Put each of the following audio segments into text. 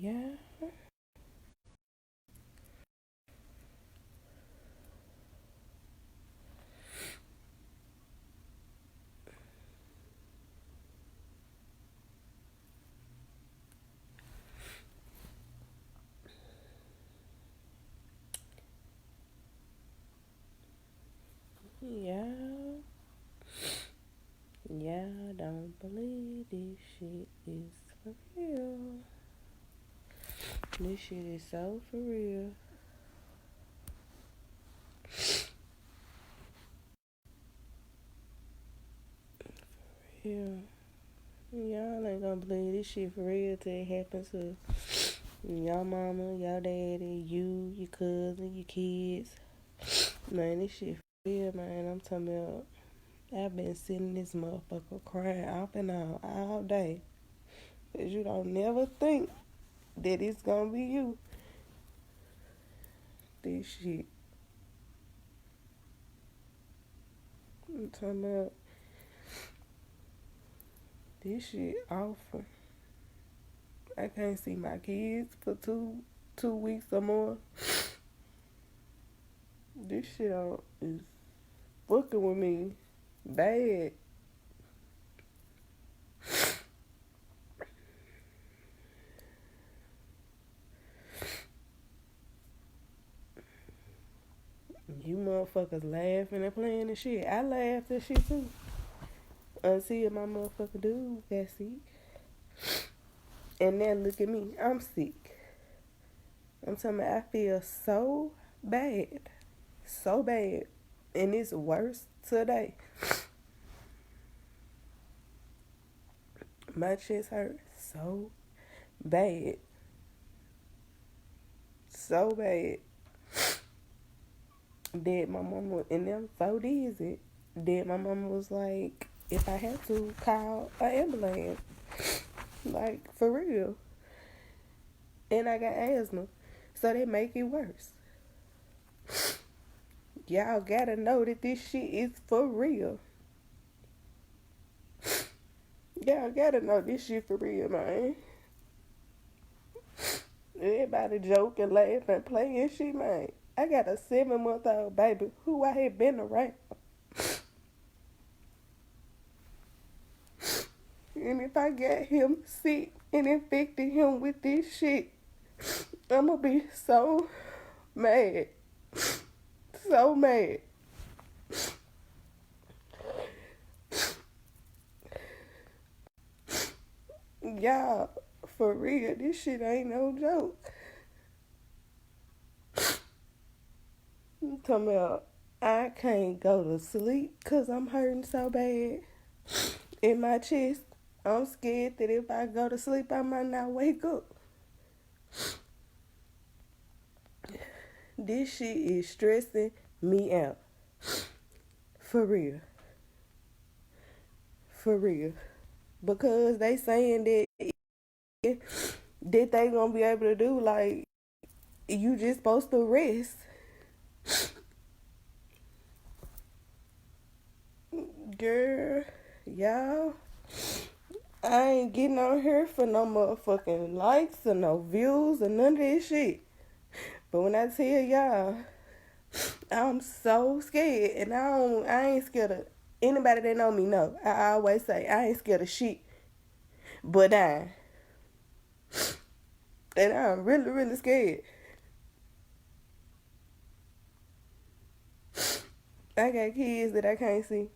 Yeah. Yeah. Yeah, I don't believe this shit is for real. This shit is so for real. Yeah. Y'all ain't gonna believe this shit for real till it happens to your mama, your daddy, you, your cousin, your kids. Man, this shit for real, man. I'm talking about, I've been sitting this motherfucker crying off and on all day. Cause you don't never think that it's gonna be you. This shit. I'm talking about this shit awful. I can't see my kids for two weeks or more. This shit is fucking with me bad. You motherfuckers laughing and playing and shit. I laughed at shit too. Until my motherfucker dude got sick. And now look at me. I'm sick. I'm talking about I feel so bad. So bad. And it's worse today. My chest hurt so bad. So bad. That my mama, and them 4 days it, that my mama was like, if I had to, call an ambulance. Like, for real. And I got asthma. So they make it worse. Y'all gotta know that this shit is for real. Y'all gotta know this shit for real, man. Everybody joke and laugh and play and shit, man. I got a 7-month-old baby who I had been around. And if I got him sick and infected him with this shit, I'ma be so mad. So mad. Y'all, for real, this shit ain't no joke. I'm talking about I can't go to sleep because I'm hurting so bad in my chest. I'm scared that if I go to sleep, I might not wake up. This shit is stressing me out. For real. For real. Because they saying that they gonna be able to do, like, you just supposed to rest. Girl, y'all, I ain't getting on here for no motherfucking likes or no views or none of this shit. But when I tell y'all, I'm so scared, and I ain't scared of anybody that know me. Know I always say I ain't scared of shit, but and I'm really really scared. I got kids that I can't see.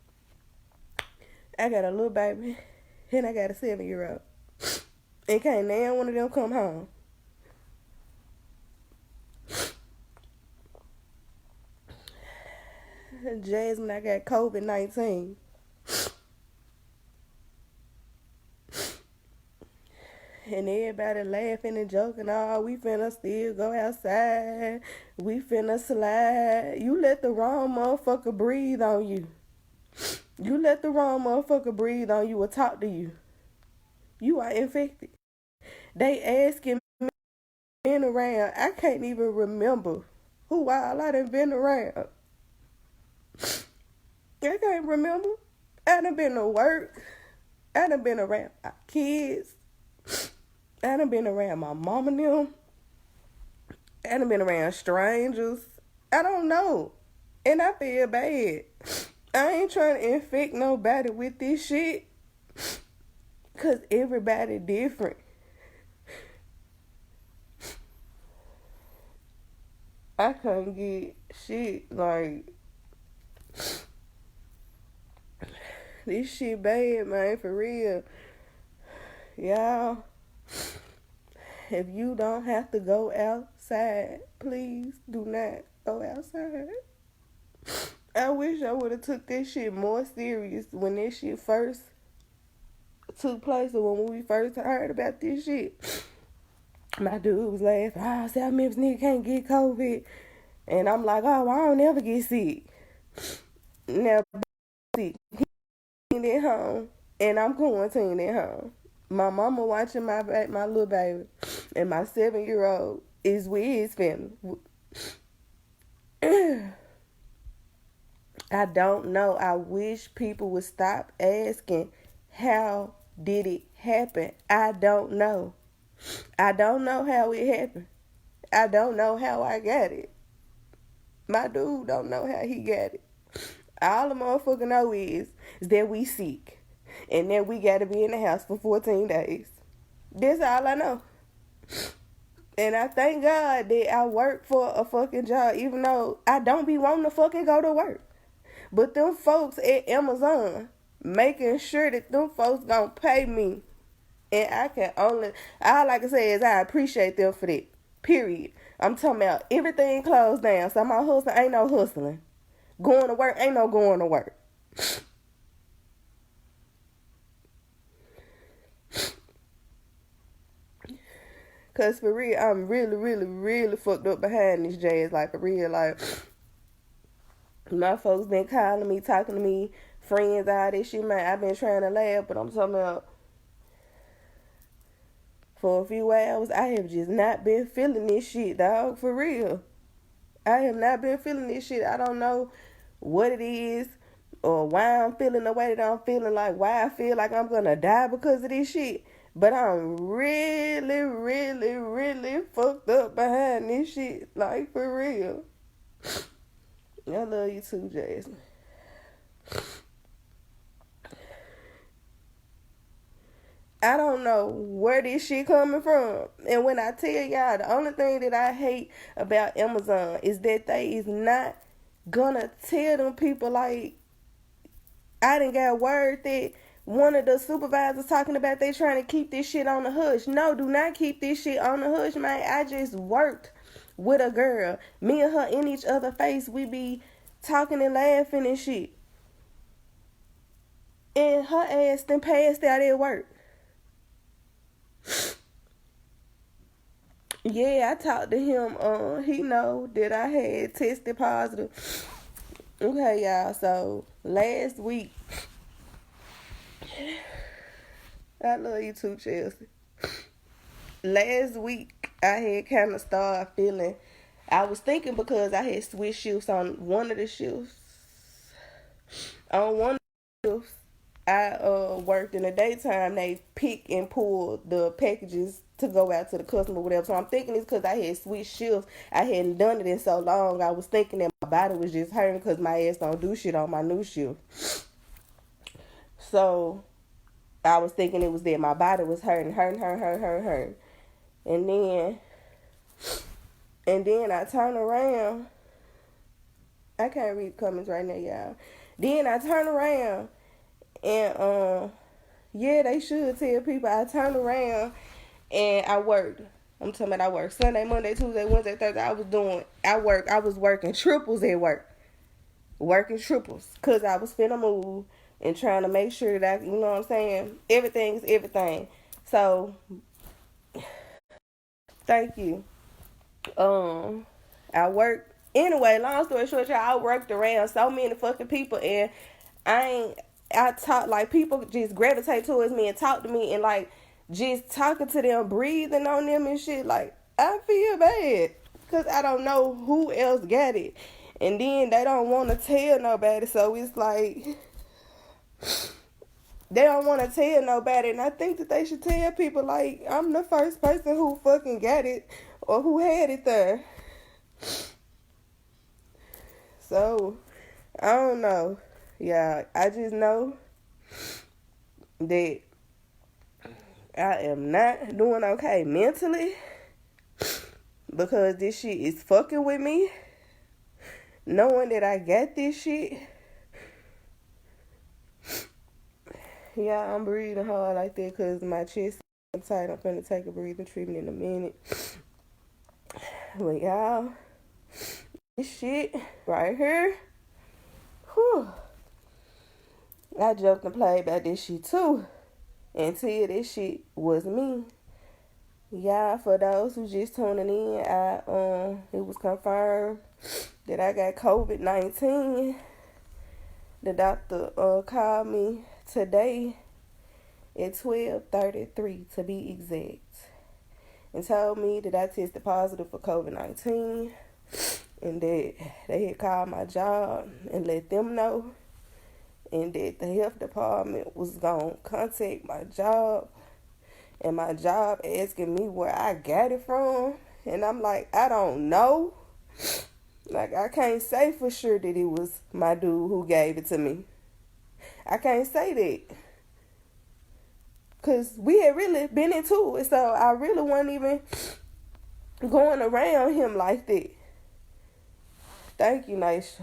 I got a little baby, and I got a 7-year-old. And can't none one of them come home. Jasmine, I got COVID-19. And everybody laughing and joking. Oh, we finna still go outside. We finna slide. You let the wrong motherfucker breathe on you. You let the wrong motherfucker breathe on you or talk to you. You are infected. They asking me been around. I can't even remember who all I done been around. I can't remember. I done been to work. I done been around my kids. I done been around my mama and them. I done been around strangers. I don't know. And I feel bad. I ain't trying to infect nobody with this shit. Cause everybody different. I couldn't get shit like this shit bad, man, for real. Y'all, if you don't have to go outside, please do not go outside. I wish I would have took this shit more serious when this shit first took place, or when we first heard about this shit. My dude was laughing, South Memphis nigga can't get COVID. And I'm like, I don't never get sick. Now, sick. He at home, and I'm quarantined at home. My mama watching my little baby, and my 7-year-old is with his family. I don't know. I wish people would stop asking, how did it happen? I don't know. I don't know how it happened. I don't know how I got it. My dude don't know how he got it. All the motherfucker know is that we sick. And that we gotta be in the house for 14 days. That's all I know. And I thank God that I work for a fucking job, even though I don't be wanting to fucking go to work. But them folks at Amazon making sure that them folks gonna pay me. And I can only, all I can say is I appreciate them for that. Period. I'm talking about everything closed down. So my hustling ain't no hustling. Going to work ain't no going to work. Cause for real, I'm really fucked up behind this jazz. Like for real, like my folks been calling me, talking to me, friends, all this shit, man. I've been trying to laugh, but I'm talking about for a few hours, I have just not been feeling this shit, dog. For real. I have not been feeling this shit. I don't know what it is or why I'm feeling the way that I'm feeling, like why I feel like I'm gonna die because of this shit. But I'm really fucked up behind this shit. Like, for real. I love you too, Jasmine. I don't know where this shit coming from. And when I tell y'all, the only thing that I hate about Amazon is that they is not gonna tell them people, like, I done got word that one of the supervisors talking about they trying to keep this shit on the hush. No, do not keep this shit on the hush, man. I just worked with a girl. Me and her in each other face. We be talking and laughing and shit. And her ass then passed out at work. Yeah, I talked to him. He know that I had tested positive. Okay, y'all. So last week, I love you too, Chelsea. Last week, I had kind of started feeling. I was thinking because I had switched shifts on one of the shifts. On one of the shifts, I worked in the daytime. They pick and pull the packages to go out to the customer, whatever. So I'm thinking it's because I had switched shifts. I hadn't done it in so long. I was thinking that my body was just hurting because my ass don't do shit on my new shift. So I was thinking it was that my body was hurting. And then I turn around. I can't read comments right now, y'all. Then I turn around and yeah, they should tell people. I turned around and I worked. I'm talking about I worked Sunday, Monday, Tuesday, Wednesday, Thursday. I was working triples at work. Working triples. Because I was finna move and trying to make sure that you know what I'm saying? Everything's everything. So, thank you. I worked. Anyway, long story short, y'all, I worked around so many fucking people and I talk, like, people just gravitate towards me and talk to me and, like, just talking to them, breathing on them and shit. Like, I feel bad because I don't know who else got it. And then they don't want to tell nobody. So it's like, they don't want to tell nobody, and I think that they should tell people, like, I'm the first person who fucking got it or who had it there. So, I don't know. Yeah, I just know that I am not doing okay mentally because this shit is fucking with me. Knowing that I got this shit. Yeah, I'm breathing hard like that because my chest is tight. I'm finna take a breathing treatment in a minute. But y'all, this shit right here, whew, I joked and played about this shit too until this shit was me. Yeah, for those who just tuning in, it was confirmed that I got COVID-19. The doctor called me today at 12:33 to be exact, and told me that I tested positive for COVID-19 and that they had called my job and let them know, and that the health department was going to contact my job, and my job asking me where I got it from. And I'm like, I don't know. Like, I can't say for sure that it was my dude who gave it to me. I can't say that. Because we had really been into it. So I really wasn't even going around him like that. Thank you, Nisha.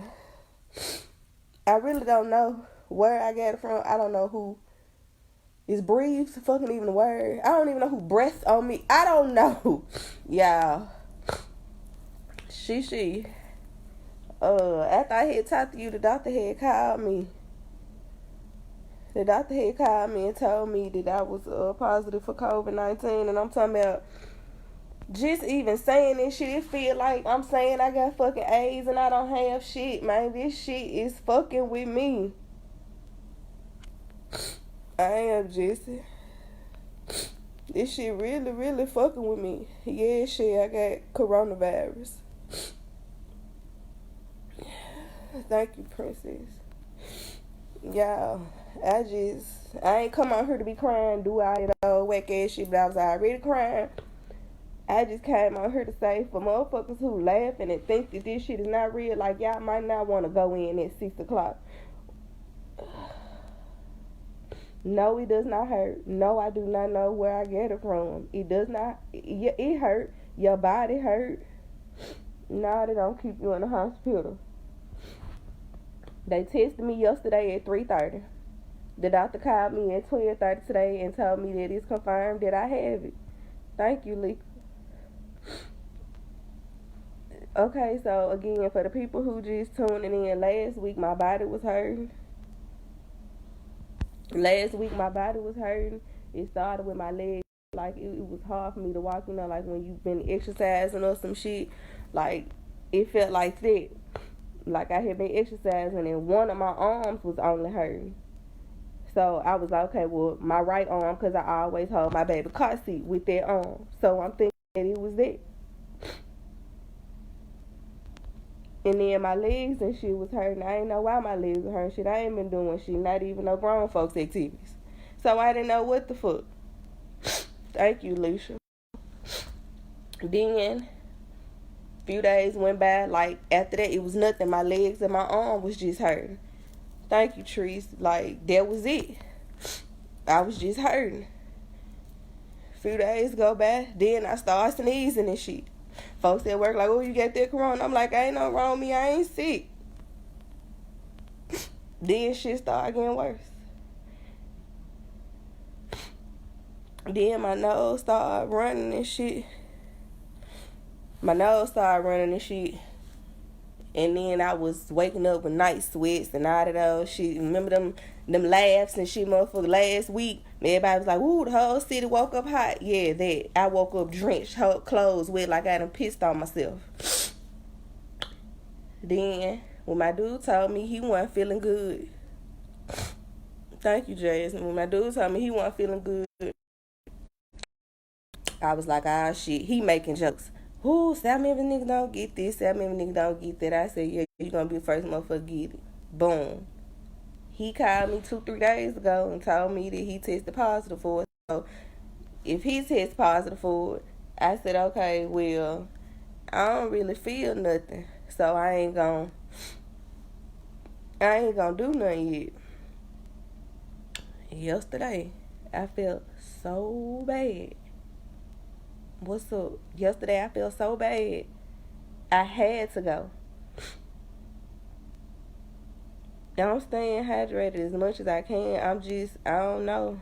I really don't know where I got it from. I don't know who is breathed fucking even the word. I don't even know who breathed on me. I don't know. Y'all. She. After I had talked to you, the doctor had called me. The doctor had called me and told me that I was positive for COVID-19. And I'm talking about just even saying this shit, it feel like I'm saying I got fucking AIDS and I don't have shit, man. This shit is fucking with me. I am, Jesse. This shit really, really fucking with me. Yeah, shit, I got coronavirus. Thank you, princess. Y'all, I ain't come out here to be crying, do all that old whack ass shit, but I was already crying. I just came out here to say, for motherfuckers who laughing and think that this shit is not real, like, y'all might not want to go in at 6 o'clock. No, it does not hurt. No, I do not know where I get it from. It does not. It hurt. Your body hurt. No, they don't keep you in the hospital. They tested me yesterday at 3:30. The doctor called me at 12:30 today and told me that it's confirmed that I have it. Thank you, Lee. Okay, so again, for the people who just tuning in, last week my body was hurting. It started with my legs. Like, it was hard for me to walk, you know, like when you've been exercising or some shit. Like, it felt like that. Like I had been exercising and one of my arms was only hurting. So I was like, okay, well, my right arm, because I always hold my baby car seat with that arm. So I'm thinking that it was that. And then my legs and shit was hurting. I didn't know why my legs were hurting. Shit, I ain't been doing shit, not even no grown folks activities. So I didn't know what the fuck. Thank you, Lucia. Then, few days went by. Like, after that, it was nothing. My legs and my arm was just hurting. Thank you, Trees. Like, that was it. I was just hurting. Few days go by. Then I started sneezing and shit. Folks at work like, oh, you got that corona? I'm like, ain't no wrong with me. I ain't sick. Then shit started getting worse. Then my nose started running and shit. And then I was waking up with night sweats and all that old shit. Remember them laughs and shit, motherfucker, last week? Everybody was like, ooh, the whole city woke up hot. Yeah, that. I woke up drenched, clothes wet, like I done pissed on myself. Then, when my dude told me he wasn't feeling good. Thank you, Jason. When my dude told me he wasn't feeling good, I was like, ah, shit, he making jokes. Ooh, so many niggas don't get this, so many niggas don't get that. I said, yeah, you gonna be the first motherfucker to get it. Boom. He called me 2-3 days ago and told me that he tested positive for it. So if he tests positive for it, I said, okay, well, I don't really feel nothing, so I ain't gonna do nothing yet. Yesterday, I felt so bad. What's up? Yesterday, I felt so bad. I had to go. I'm staying hydrated as much as I can. I don't know.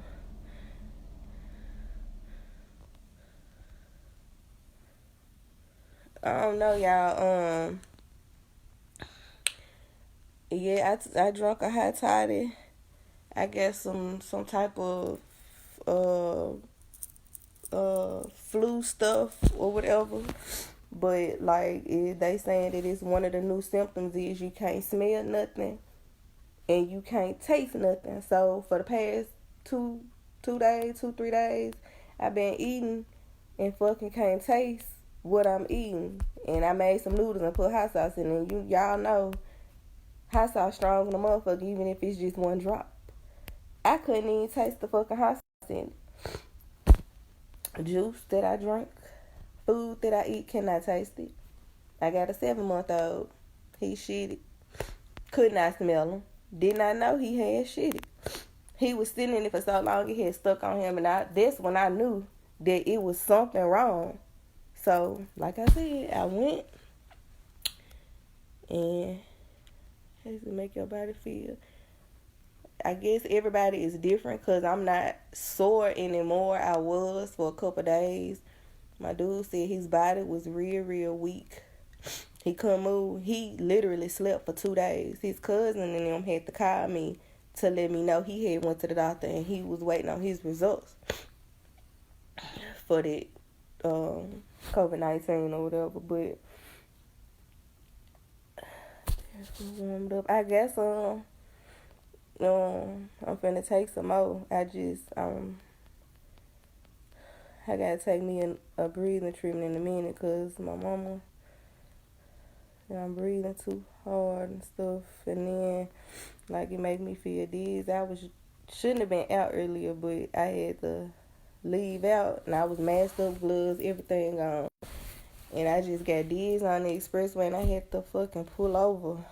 I don't know, y'all. Yeah, I drunk a hot toddy. I guess some type of uh flu stuff or whatever. But like they saying that it's one of the new symptoms is you can't smell nothing and you can't taste nothing. So for the past 3 days, I've been eating and fucking can't taste what I'm eating. And I made some noodles and put hot sauce in it. And y'all know hot sauce strong in the motherfucker, even if it's just one drop. I couldn't even taste the fucking hot sauce in it. Juice that I drink, food that I eat, cannot taste it. I got a 7-month-old. He shitted. Could not smell him. Did not know he had shitted. He was sitting in it for so long it had stuck on him, and that's when I knew that it was something wrong. So, like I said, I went and how does it make your body feel? I guess everybody is different because I'm not sore anymore. I was for a couple days. My dude said his body was real weak. He couldn't move. He literally slept for 2 days. His cousin and them had to call me to let me know he had went to the doctor and he was waiting on his results for that COVID-19 or whatever. But warmed up. I guess I'm finna take some more. I gotta take me a breathing treatment in a minute because my mama, I'm breathing too hard and stuff, and then like it make me feel dizzy. Shouldn't have been out earlier, but I had to leave out, and I was masked up, gloves, everything on, and I just got dizzy on the expressway, and I had to fucking pull over.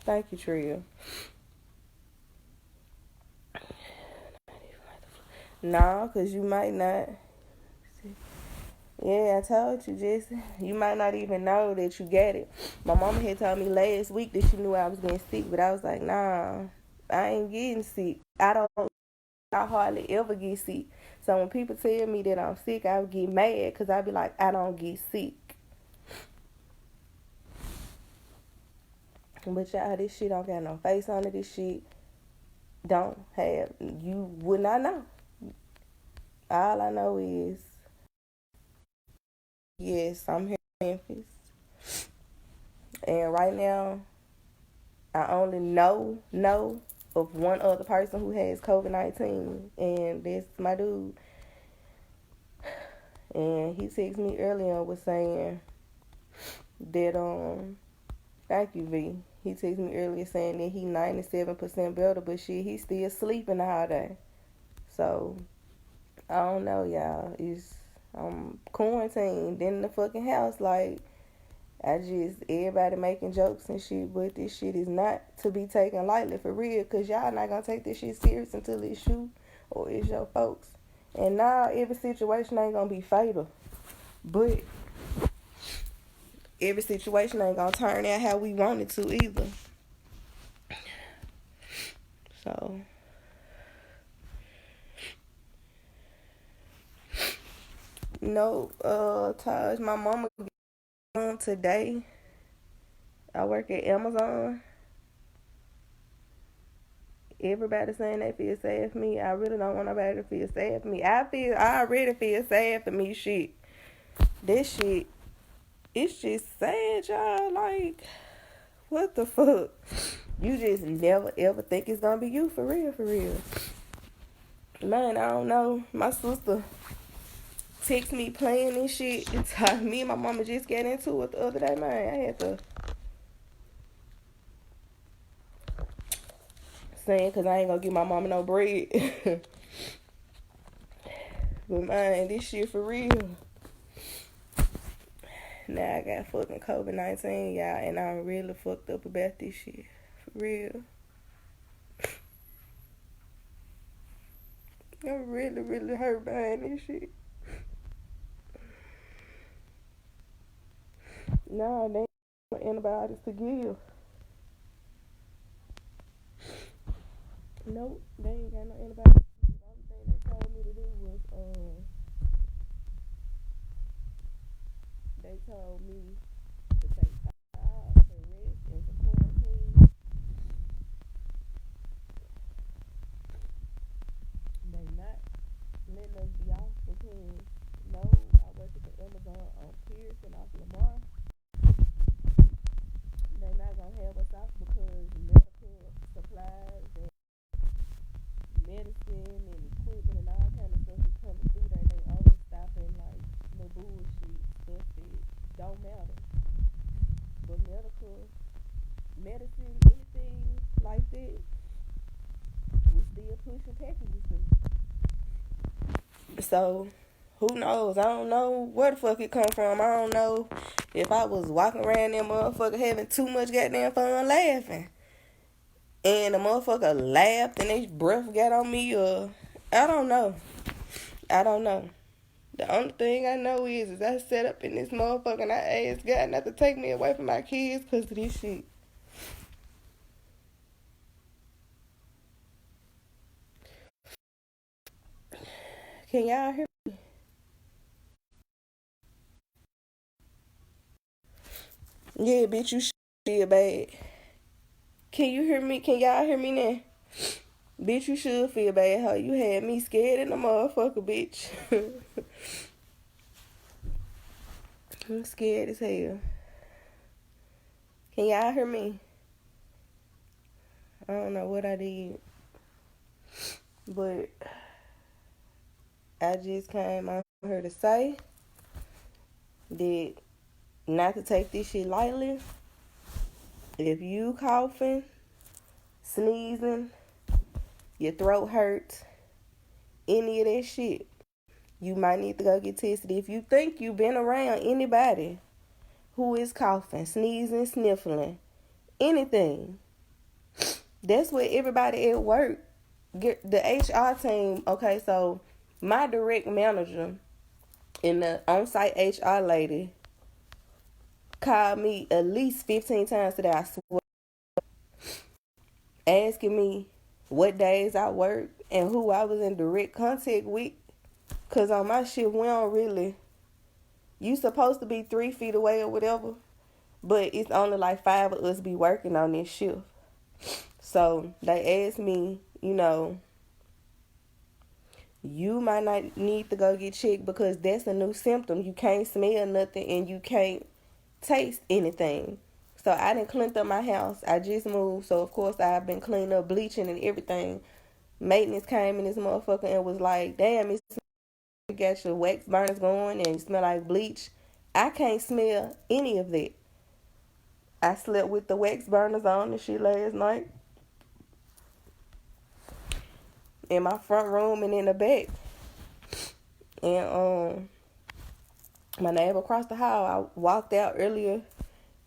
Thank you, Tria. No, because you might not. Yeah, I told you, Jesse. You might not even know that you got it. My mama had told me last week that she knew I was getting sick, but I was like, nah, I ain't getting sick. I hardly ever get sick. So when people tell me that I'm sick, I would get mad because I be like, I don't get sick. But y'all, this shit don't got no face on it. This shit don't have, you would not know. All I know is, yes, I'm here in Memphis. And right now, I only know of one other person who has COVID-19, and that's my dude. And he texted me earlier and was saying that, thank you, V. He texted me earlier saying that he 97% better, but shit, he still sleeping all day. So, I don't know, y'all. I'm quarantined in the fucking house. Like, everybody making jokes and shit, but this shit is not to be taken lightly for real, because y'all not going to take this shit serious until it's you or it's your folks. And now, every situation ain't going to be fatal. But every situation ain't going to turn out how we want it to either. So, Taj, my mama today. I work at Amazon. Everybody saying they feel sad for me. I really don't want nobody to feel sad for me. I already feel sad for me. Shit, this shit, it's just sad, y'all. Like, what the fuck? You just never ever think it's gonna be you, for real. Man, I don't know. My sister text me playing this shit. Me and my mama just got into it the other day, man. I had to saying because I ain't gonna give my mama no bread. But man, this shit for real. Now I got fucking COVID-19, y'all, and I'm really fucked up about this shit. For real. I'm really, really hurt behind this shit. Nah, they ain't no antibiotics to give. Nope, they ain't got no antibiotics. The only thing they told me to do was, they told me to take time out, to rest, and to quarantine. They not letting us be off because, no, I work at the Amazon on Pierce and off Lamar. They not gonna have us off because medical supplies and medicine and equipment and all kind of stuff is coming through there. They only stopping like the bullshit stuff that don't matter. But medical, medicine, anything like that, we still pushing packages through. So, who knows? I don't know where the fuck it come from. I don't know if I was walking around that motherfucker having too much goddamn fun laughing. And the motherfucker laughed and his breath got on me, or I don't know. I don't know. The only thing I know is I sat up in this motherfucker and I asked God not to take me away from my kids because of this shit. Can y'all hear me? Yeah, bitch, you feel bad. Can you hear me? Can y'all hear me now? Bitch, you should feel bad, how you had me scared in the motherfucker, bitch. I'm scared as hell. Can y'all hear me? I don't know what I did. But I just came out here to say that not to take this shit lightly. If you coughing, sneezing, your throat hurts, any of that shit, you might need to go get tested. If you think you've been around anybody who is coughing, sneezing, sniffling, anything, that's what everybody at work, get the HR team. Okay, so my direct manager and the on-site HR lady called me at least 15 times today, I swear, asking me what days I work and who I was in direct contact with. Because on my shift, we don't really, you supposed to be 3 feet away or whatever, but it's only like 5 of us be working on this shift. So they asked me, you know, you might not need to go get checked because that's a new symptom. You can't smell nothing and you can't taste anything. So I done cleaned up my house. I just moved, so of course I've been cleaning up, bleaching and everything. Maintenance came in this motherfucker and was like, damn, you got your wax burners going and you smell like bleach. I can't smell any of that. I slept with the wax burners on and shit last night in my front room and in the back. And my neighbor across the hall, I walked out earlier.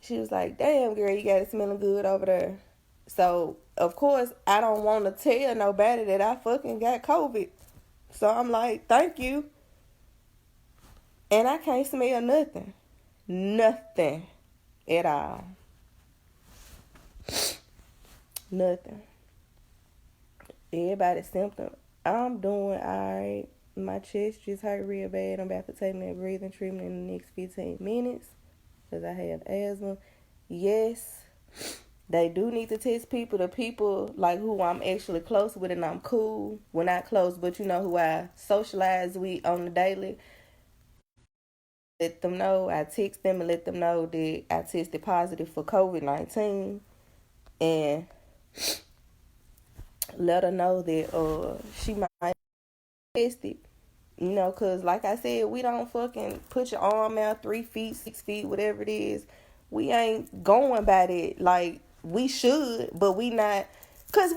She was like, damn, girl, you got it smelling good over there. So, of course, I don't want to tell nobody that I fucking got COVID. So I'm like, thank you. And I can't smell nothing. Nothing at all. Nothing. Everybody's symptom. I'm doing alright. My chest just hurt real bad. I'm about to take me a breathing treatment in the next 15 minutes because I have asthma. Yes, they do need to test people. The people like who I'm actually close with and I'm cool. Well, not close, but you know who I socialize with on the daily. Let them know. I text them and let them know that I tested positive for COVID-19 and let her know that she might test it. You know, because like I said, we don't fucking put your arm out 3 feet, 6 feet, whatever it is. We ain't going by that. Like, we should, but we not Cause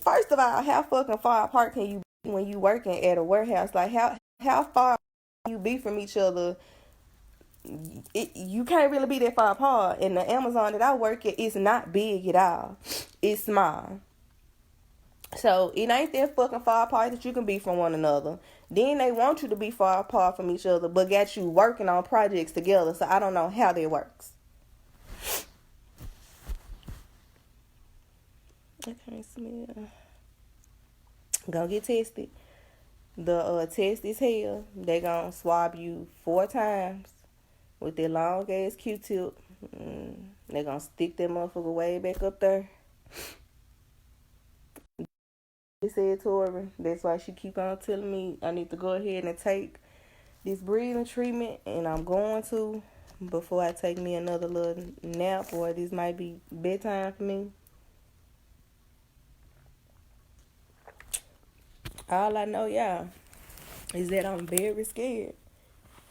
first of all, how fucking far apart can you be when you working at a warehouse? Like how far can you be from each other? You can't really be that far apart. And the Amazon that I work at is not big at all. It's small. So it ain't that fucking far apart that you can be from one another. Then they want you to be far apart from each other, but got you working on projects together. So I don't know how that works. I can't smell. Gonna get tested. The test is here. They gonna swab you 4 times with their long ass Q-tip. They gonna stick that motherfucker way back up there. They said to her, that's why she keep on telling me I need to go ahead and take this breathing treatment, and I'm going to before I take me another little nap, or this might be bedtime for me. All I know, y'all, is that I'm very scared.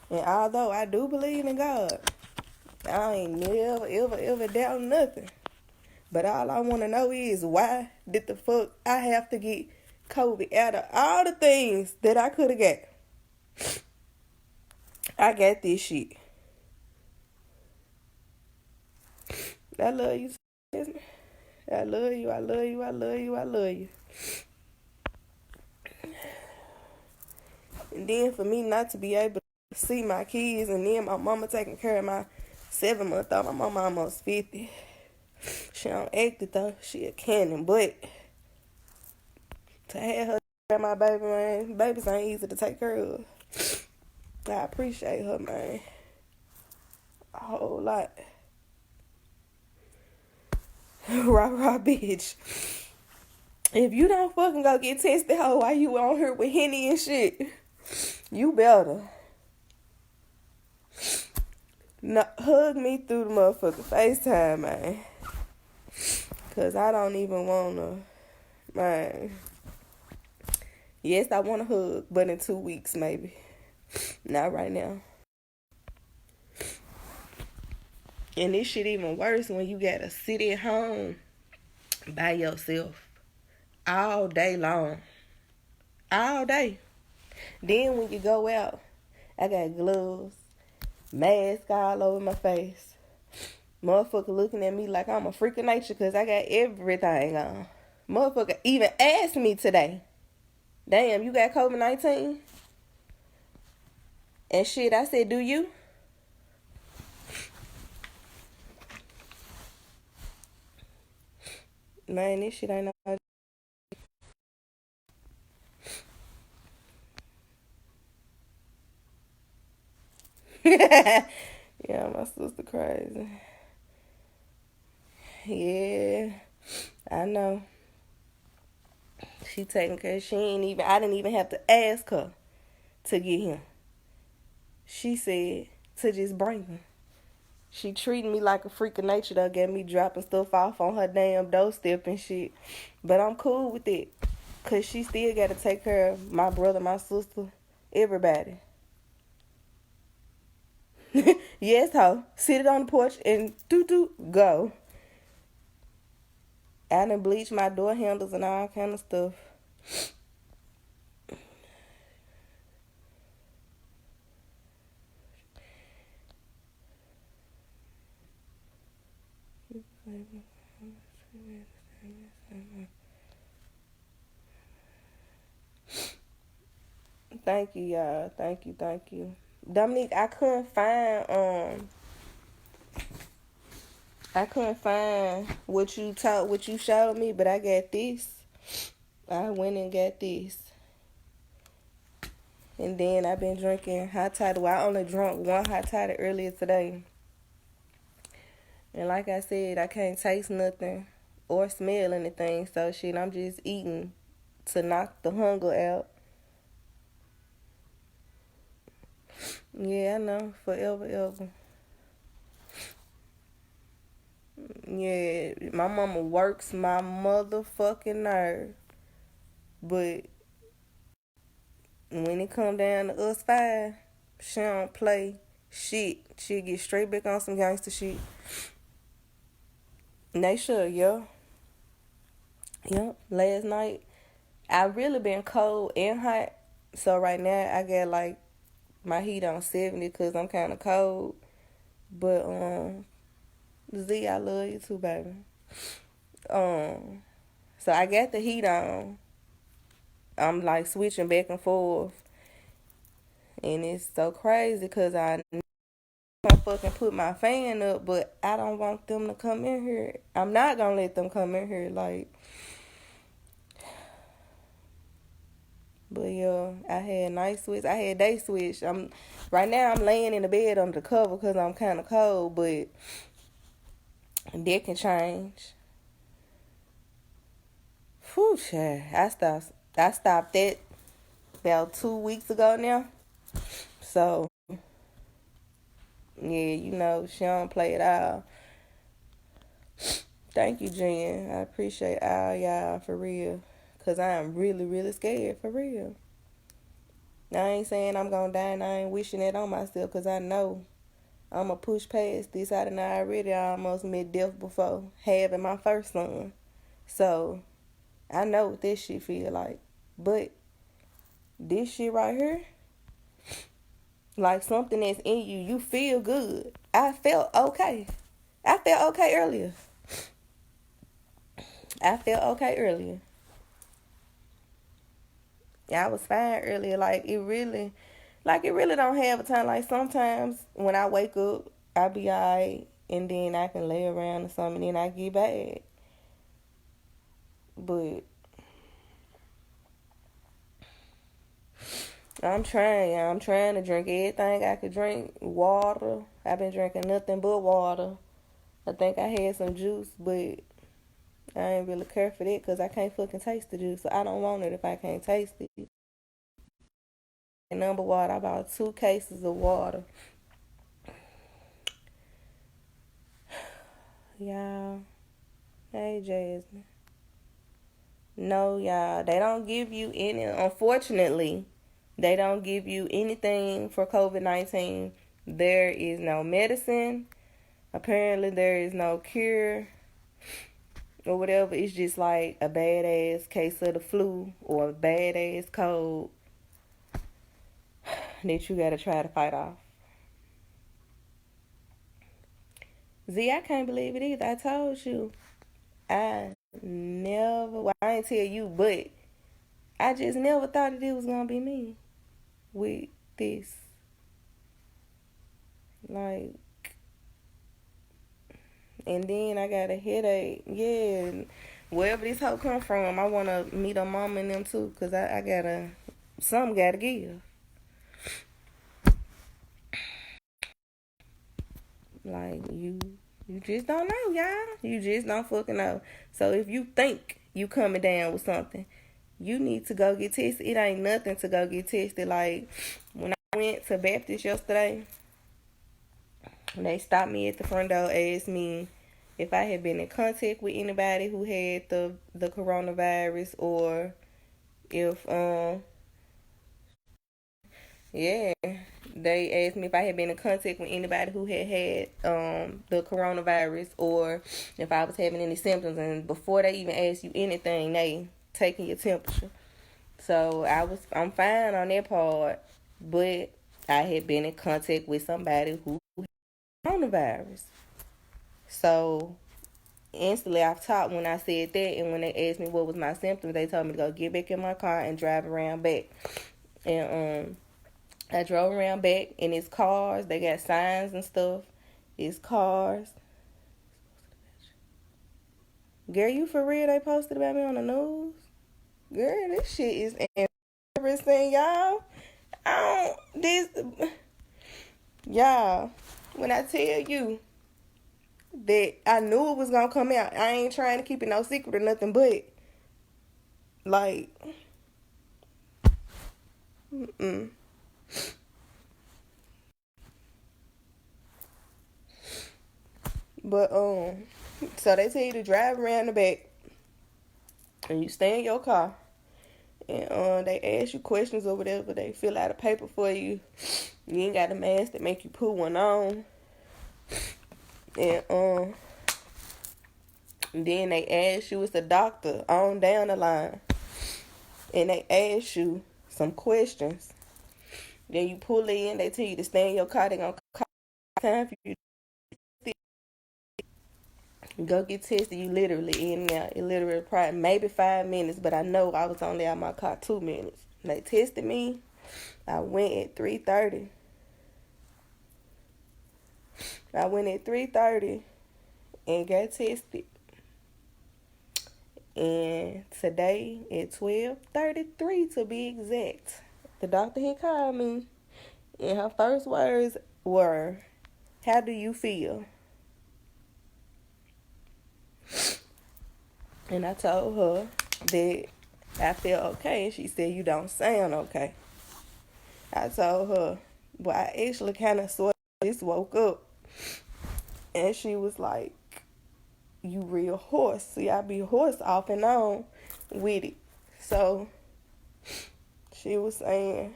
And although I do believe in God, I ain't never, ever doubt nothing. But all I want to know is, why did the fuck I have to get COVID out of all the things that I could have got? I got this shit. I love you. I love you. I love you. I love you. I love you. And then for me not to be able to see my kids, and then my mama taking care of my 7-month-old. My mama almost 50. She don't act it though. She a cannon, but to have her care of my baby, man, babies ain't easy to take care of. I appreciate her, man, a whole lot. Rah, bitch. If you don't fucking go get tested, hoe, why you on here with Henny and shit? You better. No, hug me through the motherfucking FaceTime, man. Cause I don't even wanna, man. Yes, I want a hug, but in 2 weeks, maybe. Not right now. And this shit even worse when you gotta sit at home by yourself all day long. All day. Then when you go out, I got gloves, mask all over my face. Motherfucker looking at me like I'm a freak of nature because I got everything on. Motherfucker even asked me today, damn, you got COVID-19? And shit, I said, do you? Man, this shit ain't no... Yeah, my sister crazy. Yeah, I know. She taking care. I didn't even have to ask her to get him. She said to just bring him. She treated me like a freak of nature, though, got me dropping stuff off on her damn doorstep and shit. But I'm cool with it, because she still got to take care of my brother, my sister, everybody. Yes, ho. Sit it on the porch and go. I done bleached my door handles and all kind of stuff. Thank you, y'all. Thank you. Dominique, I couldn't find what you showed me, but I got this. I went and got this. And then I've been drinking hot toddy. Well, I only drank one hot toddy earlier today. And like I said, I can't taste nothing or smell anything. So shit, I'm just eating to knock the hunger out. Yeah, I know. Forever, ever. Yeah, my mama works my motherfucking nerve. But when it come down to us 5, she don't play shit. She'll get straight back on some gangster shit. They sure, yeah. Yep, last night I really been cold and hot. So right now I got like my heat on 70 because I'm kind of cold. But Z, I love you too, baby. So I got the heat on. I'm like switching back and forth, and it's so crazy because I fucking put my fan up, but I don't want them to come in here. I'm not gonna let them come in here, like. But yeah, I had night switch. I had day switch. Right now I'm laying in the bed under the cover because I'm kind of cold, but that can change. Whew, child. I stopped that about 2 weeks ago now. So yeah, she don't play it all. Thank you, Jen. I appreciate all y'all for real. Because I am really, really scared for real. Now, I ain't saying I'm going to die and I ain't wishing it on myself because I know I'm going to push past this. I done already almost met death before having my first son. So, I know what this shit feel like. But this shit right here, like something that's in you, you feel good. I felt okay. I felt okay earlier. Yeah, I was fine earlier. Like it really don't have a time. Like sometimes when I wake up, I be alright, and then I can lay around or something, and then I get bad. But I'm trying. I'm trying to drink everything I could drink. Water. I've been drinking nothing but water. I think I had some juice, but I ain't really care for that because I can't fucking taste the juice. So I don't want it if I can't taste it. And number water, I bought 2 cases of water. Y'all. Hey, Jasmine. No, y'all. They don't give you any. Unfortunately, they don't give you anything for COVID-19. There is no medicine. Apparently, there is no cure or whatever. It's just like a badass case of the flu or a badass cold that you gotta try to fight off. Z, I can't believe it either. I told you. I ain't tell you, but I just never thought that it was gonna be me with this. Like, and then I got a headache. Yeah, wherever this hoe come from, I want to meet her mama and them too, because I gotta, something gotta give. Like, you just don't know, y'all. You just don't fucking know. So if you think you coming down with something, you need to go get tested. It ain't nothing to go get tested. Like, when I went to Baptist yesterday, they stopped me at the front door, asked me if I had been in contact with anybody who had the coronavirus, or if yeah, they asked me if I had been in contact with anybody who had the coronavirus, or if I was having any symptoms. And before they even ask you anything, they taking your temperature. So I'm fine on that part, but I had been in contact with somebody who had coronavirus. So instantly off top, when I said that, and when they asked me what was my symptoms, they told me to go get back in my car and drive around back. And I drove around back, and it's cars. They got signs and stuff. It's cars. Girl, you for real? They posted about me on the news? Girl, this shit is embarrassing, y'all. Y'all, when I tell you that I knew it was gonna come out, I ain't trying to keep it no secret or nothing, but, like, But, so they tell you to drive around the back, and you stay in your car, and they ask you questions or whatever. They fill out a paper for you. You ain't got a mask that make you put one on, and Then they ask you, it's a doctor on down the line, and they ask you some questions. Then you pull in, they tell you to stay in your car, they gonna call time for you to go get tested. You literally in there. It literally probably maybe 5 minutes, but I know I was only out my car 2 minutes. And they tested me. I went at 3:30. I went at 3:30 and got tested. And today at 12:33 to be exact, the doctor had called me, and her first words were, "How do you feel?" And I told her that I felt okay, and she said, "You don't sound okay." I told her, "Well, I actually kind of sort of just woke up." And she was like, "You real hoarse." See, I be hoarse off and on with it. So she was saying,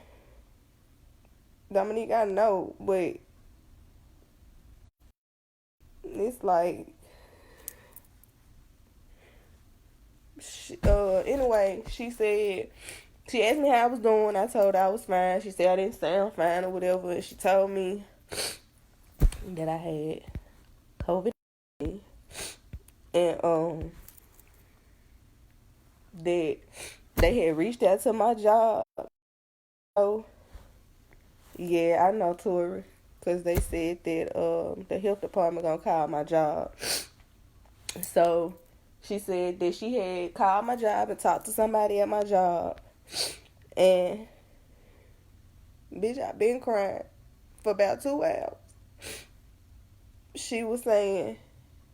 "Dominique, I know, but it's like," anyway, she said, she asked me how I was doing. I told her I was fine. She said I didn't sound fine or whatever. And she told me that I had COVID. And that they had reached out to my job. So yeah, I know, Tori, because they said that the health department gonna call my job. So she said that she had called my job and talked to somebody at my job. And bitch, I've been crying for about 2 hours. She was saying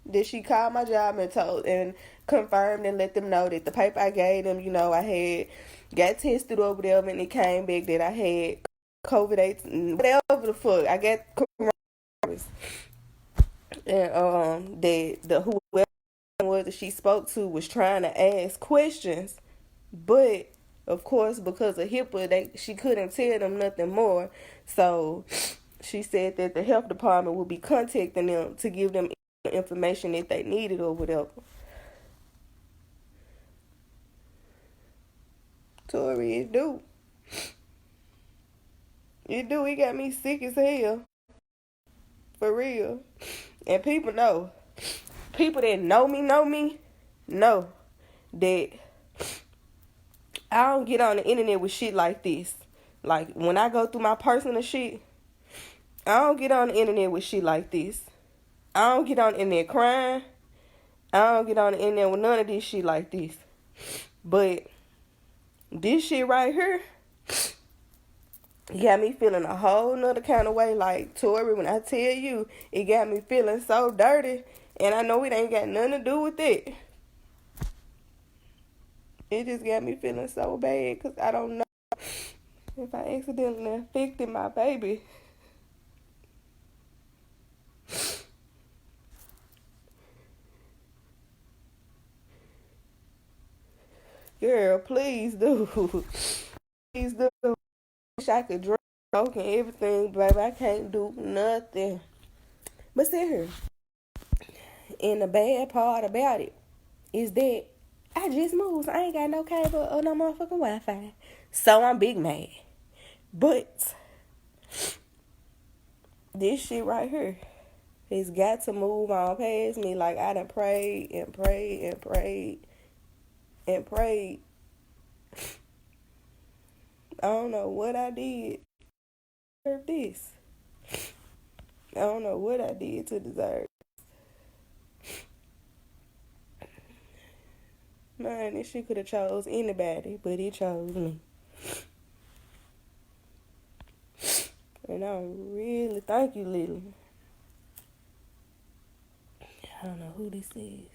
that she called my job and confirmed and let them know that the paper I gave them, I had got tested or whatever, and it came back that I had COVID-19, whatever the fuck. I got coronavirus. And that whoever it was that she spoke to was trying to ask questions, but of course, because of HIPAA, she couldn't tell them nothing more. So she said that the health department would be contacting them to give them information that they needed or whatever. Tori, it do. It do. It got me sick as hell. For real. And people know. People that know me know that I don't get on the internet with shit like this. Like, when I go through my personal shit, I don't get on the internet with shit like this. I don't get on the internet crying. I don't get on the internet with none of this shit like this. But this shit right here, it got me feeling a whole nother kind of way. Like, Tori, when I tell you, it got me feeling so dirty. And I know it ain't got nothing to do with it. It just got me feeling so bad because I don't know if I accidentally infected my baby. Girl, please do. Please do. I wish I could drink and everything, baby. I can't do nothing. But see here. And the bad part about it is that I just moved. So I ain't got no cable or no motherfucking Wi-Fi. So I'm big mad. But this shit right here has got to move on past me. Like, I done prayed and prayed and prayed and prayed. I don't know what I did to deserve this. I don't know what I did to deserve this. Man, this shit could have chose anybody, but it chose me. And I don't really thank you, Lily. I don't know who this is.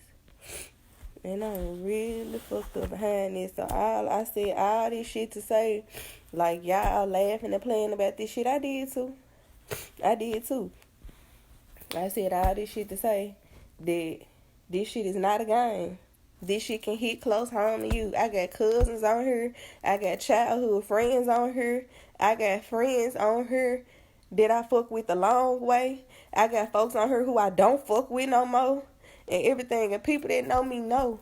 And I'm really fucked up behind this. So I said all this shit to say, like, y'all laughing and playing about this shit. I did too. I said all this shit to say that this shit is not a game. This shit can hit close home to you. I got cousins on here. I got childhood friends on here. I got friends on here that I fuck with a long way. I got folks on here who I don't fuck with no more. and everything. And people that know me know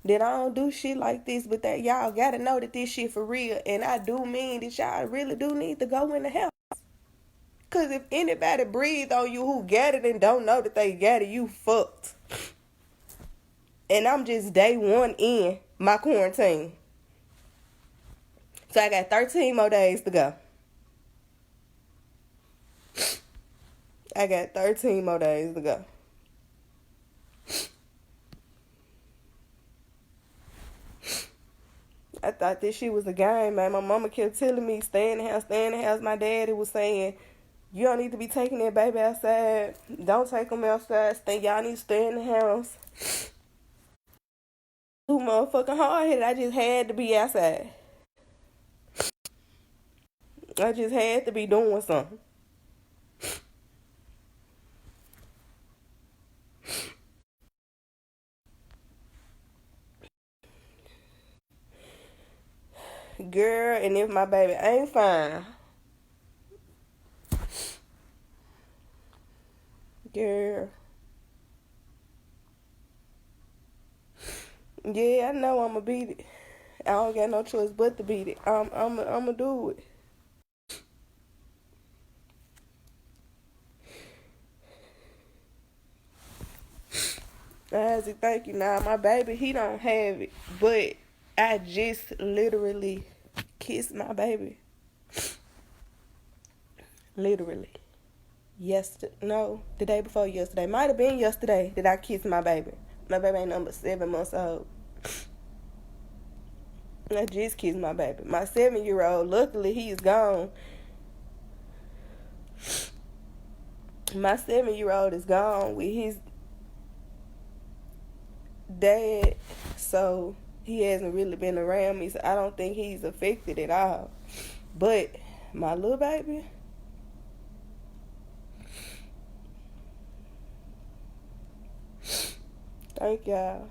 that I don't do shit like this, but that y'all gotta know that this shit for real. And I do mean that y'all really do need to go in the house. Cause if anybody breathe on you who got it and don't know that they got it, you fucked. And I'm just day one in my quarantine. So I got 13 more days to go. I got 13 more days to go. I thought this shit was a game, man. My mama kept telling me, stay in the house, stay in the house. My daddy was saying, you don't need to be taking that baby outside. Don't take them outside. Y'all need to stay in the house. Too motherfucking hard-headed. I just had to be outside. I just had to be doing something. Girl, and if my baby ain't fine, girl. Yeah, I know I'ma beat it. I don't got no choice but to beat it. I'ma do it. Isaac, thank you. Now my baby, he don't have it, but I just literally kissed my baby. Literally. The day before yesterday. Might have been yesterday that I kissed my baby. My baby ain't number 7 months old. I just kissed my baby. My 7-year-old, luckily he's gone. My 7-year-old is gone with his dad, so he hasn't really been around me, so I don't think he's affected at all. But my little baby, thank y'all.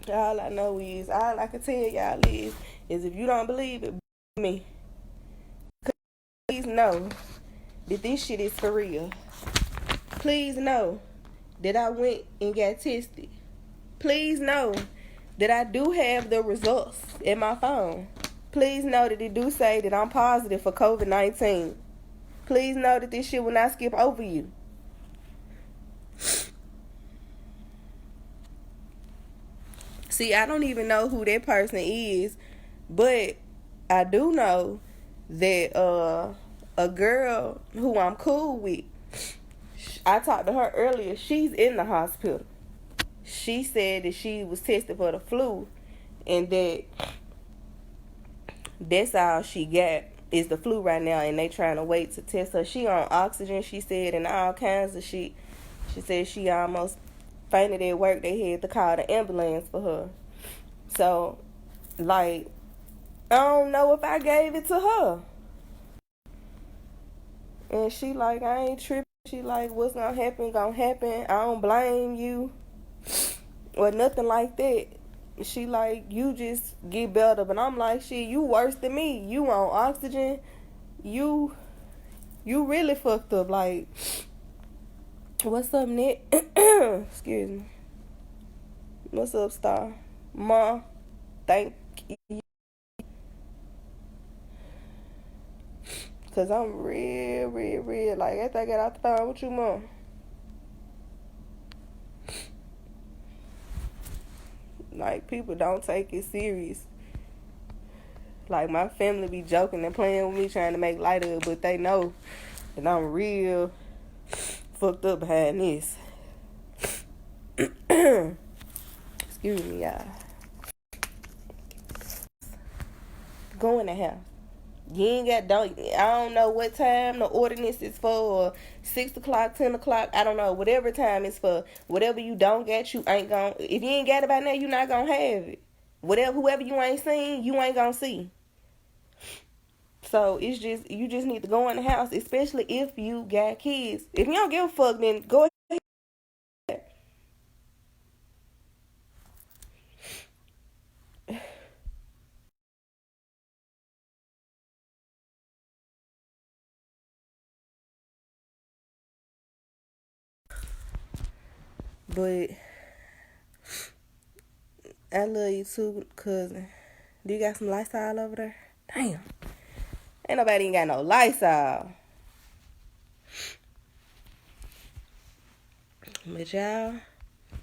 All I can tell y'all is if you don't believe it, me. Please know that this shit is for real. Please know that I went and got tested. Please know that I do have the results in my phone. Please know that it do say that I'm positive for COVID-19. Please know that this shit will not skip over you. See, I don't even know who that person is, but I do know that a girl who I'm cool with, I talked to her earlier, she's in the hospital. She said that she was tested for the flu and that's all she got is the flu right now, and they trying to wait to test her. She on oxygen, she said, and all kinds of shit. She said she almost fainted at work. They had to call the ambulance for her. So, like, I don't know if I gave it to her. And she like, I ain't tripping. She like, what's gonna happen, gonna happen. I don't blame you. Or nothing like that. She like, you just get better. But I'm like, shit, you worse than me. You on oxygen. You really fucked up. Like, what's up, Nick? Excuse me. What's up, Star? Ma, thank you. Cause I'm real, like, after I get out the phone with you, Mom. Like, people don't take it serious. Like, my family be joking and playing with me, trying to make light of it, but they know that I'm real fucked up behind this. Excuse me, y'all. Go in the house. You ain't I don't know what time the ordinance is for, or 6 o'clock, 10 o'clock, I don't know, whatever time it's for. Whatever you don't get, you ain't gonna, if you ain't got it by now, you not gonna have it. Whoever you ain't seen, you ain't gonna see. So it's just, you just need to go in the house, especially if you got kids. If you don't give a fuck, then go But I love you too, cousin. Do you got some Lysol over there? Damn. Ain't nobody even got no Lysol. But y'all,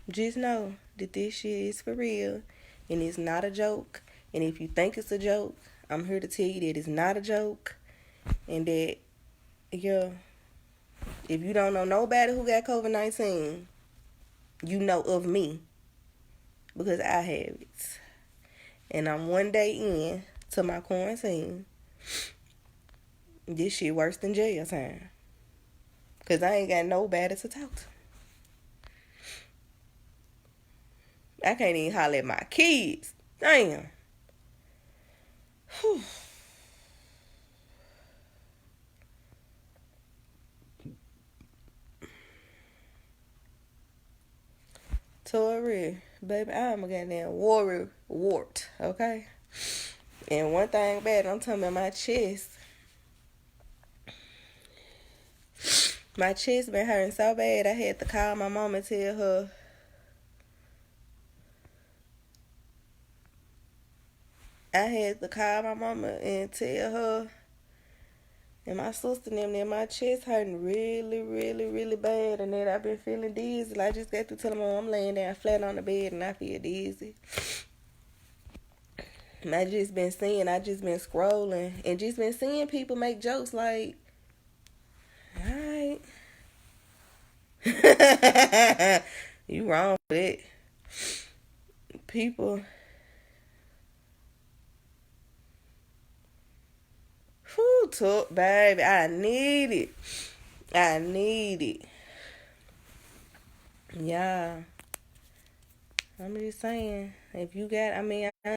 just know that this shit is for real. And it's not a joke. And if you think it's a joke, I'm here to tell you that it's not a joke. And that, yeah, if you don't know nobody who got COVID-19, you know of me. Because I have it. And I'm one day in to my quarantine. This shit worse than jail time. Because I ain't got nobody to talk to. I can't even holler at my kids. Damn. Whew. Tori, baby, I'm a goddamn warrior wart, okay? And one thing bad, I'm talking about my chest. My chest been hurting so bad, I had to call my mama and tell her. I had to call my mama and tell her and my sister and them that my chest hurting really, really, really bad, and that I've been feeling dizzy. I just got to tell them I'm laying down flat on the bed and I feel dizzy. And I just been scrolling and just been seeing people make jokes like, alright. You wrong for that. People. Whew, talk, baby. I need it. Yeah. I'm just saying, if you got, I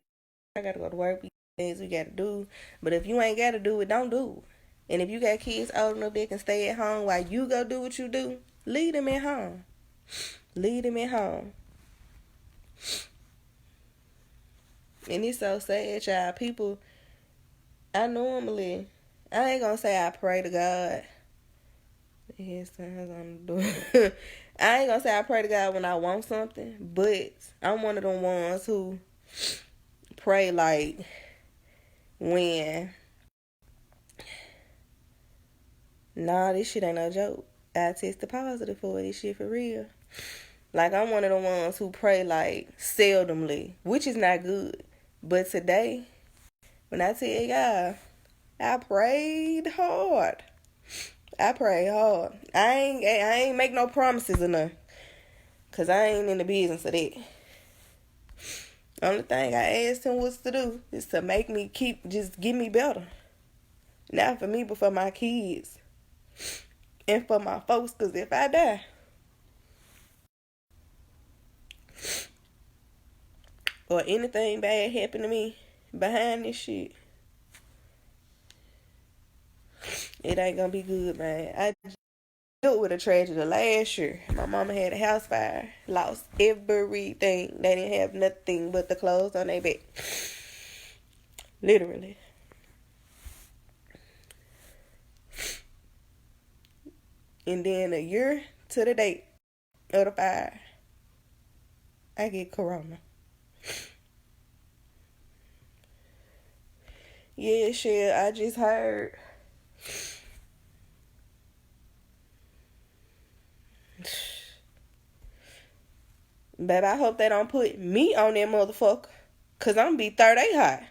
gotta go to work, things we gotta do. But if you ain't gotta do it, don't do it. And if you got kids old enough that can stay at home while you go do what you do, leave them at home. Leave them at home. And it's so sad, y'all. People, I ain't gonna say I pray to God. Yes, I ain't gonna say I pray to God when I want something, but I'm one of them ones who pray like when, nah, this shit ain't no joke. I tested positive for this shit for real. Like, I'm one of the ones who pray like seldomly, which is not good. But today, when I tell y'all, I prayed hard. I ain't make no promises or nothing. Cause I ain't in the business of that. Only thing I asked him was to do is to make me just get me better. Not for me, but for my kids. And for my folks, cause if I die, or anything bad happen to me behind this shit, it ain't gonna be good, man. I dealt with a tragedy last year. My mama had a house fire, lost everything. They didn't have nothing but the clothes on their back. Literally. And then a year to the date of the fire, I get corona. Yeah, shit, I just heard. Baby, I hope they don't put me on that motherfucker. Cause I'm gonna be 38 high.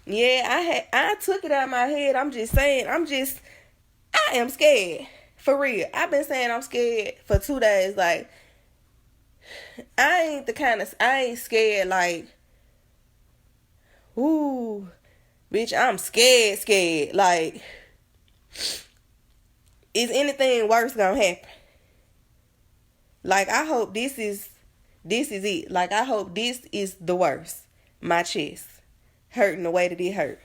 Yeah, I took it out of my head. I'm just saying, I am scared. For real. I've been saying I'm scared for 2 days. Like, I ain't scared like, ooh, bitch, I'm scared. Like, is anything worse gonna happen? Like, I hope this is it. Like, I hope this is the worst. My chest hurting the way that it hurt.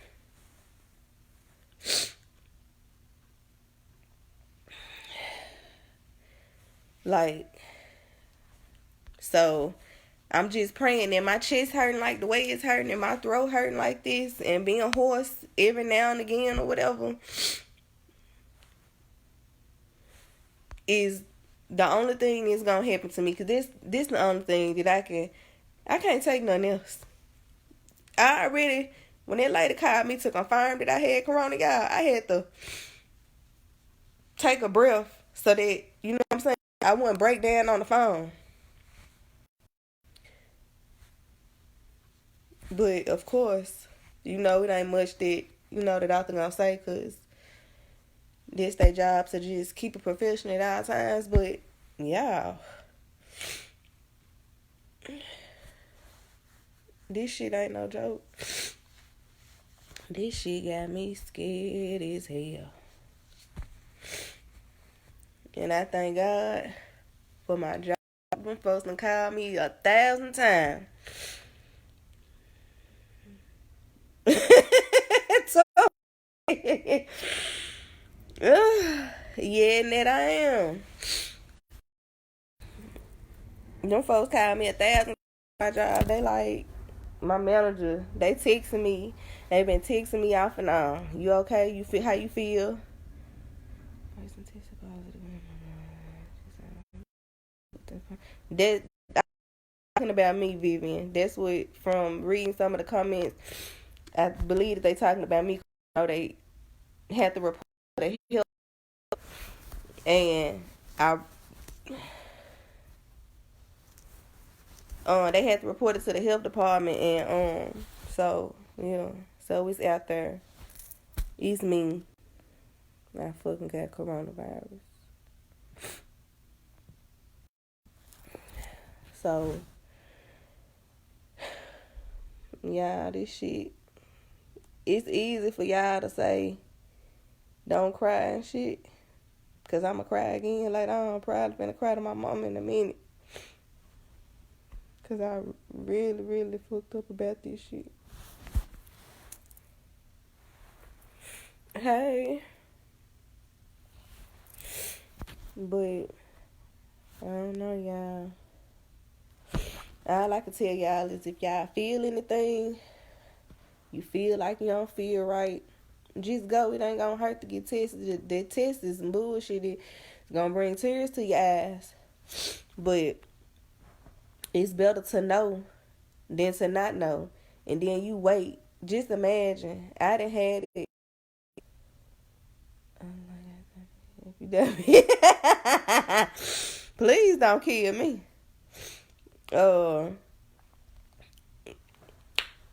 Like, so I'm just praying that my chest hurting like the way it's hurting and my throat hurting like this and being hoarse every now and again or whatever is the only thing that's gonna happen to me. Cause this the only thing that I can't take nothing else. I already, when that lady called me to confirm that I had corona, y'all, I had to take a breath so that, you know what I'm saying, I wouldn't break down on the phone. But of course, you know, it ain't much that, you know, the doctor gonna say, cause this their job to just keep it professional at all times. But yeah, this shit ain't no joke. This shit got me scared as hell. And I thank God for my job. Them folks done called me 1,000 times. So, yeah, and that I am. Them folks called me 1,000 times. My job, they like, my manager, they texting me. They been texting me off and on. You okay? You feel how you feel? That talking about me, Vivian. That's what, from reading some of the comments, I believe that they talking about me. You know, they had to report the health, and they had to report it to the health department, and so yeah, so it's out there. It's me. I fucking got coronavirus. So yeah, this shit. It's easy for y'all to say, don't cry and shit. Cause I'ma cry again later on. I'm probably finna cry to my mom in a minute. Cause I really, really fucked up about this shit. Hey. But I don't know, y'all. All I can tell y'all is if y'all feel anything, you feel like you don't feel right, just go. It ain't gonna hurt to get tested. That test is some bullshit. It's gonna bring tears to your eyes. But it's better to know than to not know. And then you wait. Just imagine. I done had it. Please don't kill me.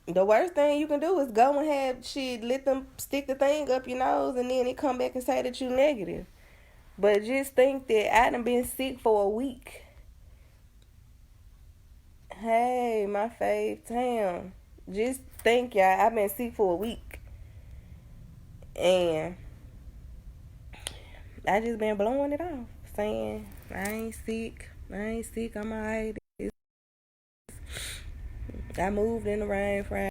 The worst thing you can do is go and have shit, let them stick the thing up your nose, and then it come back and say that you negative. But just think that I done been sick for a week. Hey, my fave town. Just think, y'all, I've been sick for a week. And I just been blowing it off. Saying, I ain't sick, I'm alright. I moved in the rain Friday.